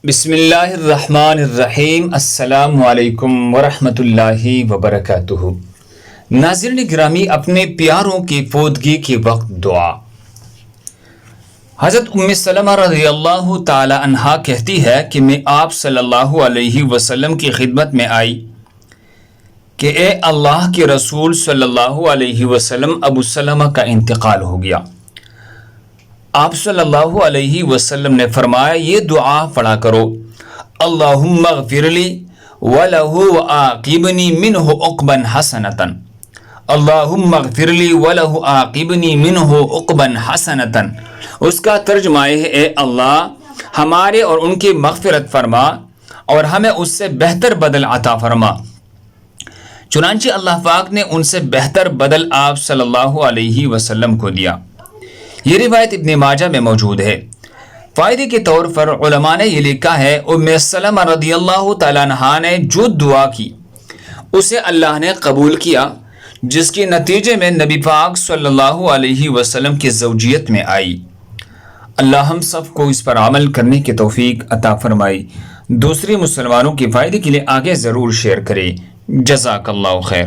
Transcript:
بسم اللہ الرحمن الرحیم۔ السلام علیکم ورحمۃ اللہ وبرکاتہ۔ ناظرین گرامی، اپنے پیاروں کی فوتگی کے وقت دعا۔ حضرت ام سلمہ رضی اللہ تعالی عنہا کہتی ہے کہ میں آپ صلی اللہ علیہ وسلم کی خدمت میں آئی کہ اے اللہ کے رسول صلی اللہ علیہ وسلم، ابو سلمہ کا انتقال ہو گیا۔ آپ صلی اللہ علیہ وسلم نے فرمایا، یہ دعا پڑھا کرو، اللہم اغفر لی وَلَهُ وَعَاقِبْنِي مِنْهُ عُقْبًا حَسَنَةً، اللہم اغفر لی وَلَهُ عَاقِبْنِي مِنْهُ عُقْبًا حَسَنَةً۔ اس کا ترجمہ ہے، اے اللہ ہمارے اور ان کی مغفرت فرما اور ہمیں اس سے بہتر بدل عطا فرما۔ چنانچہ اللہ پاک نے ان سے بہتر بدل آپ صلی اللہ علیہ وسلم کو دیا۔ یہ روایت ابن ماجہ میں موجود ہے۔ فائدے کے طور پر علماء نے یہ لکھا ہے، ام سلمہ رضی اللہ تعالیٰ عنہا نے جو دعا کی اسے اللہ نے قبول کیا، جس کے نتیجے میں نبی پاک صلی اللہ علیہ وسلم کی زوجیت میں آئی۔ اللہ ہم سب کو اس پر عمل کرنے کی توفیق عطا فرمائی۔ دوسرے مسلمانوں کے فائدے کے لیے آگے ضرور شیئر کریں۔ جزاک اللہ خیر۔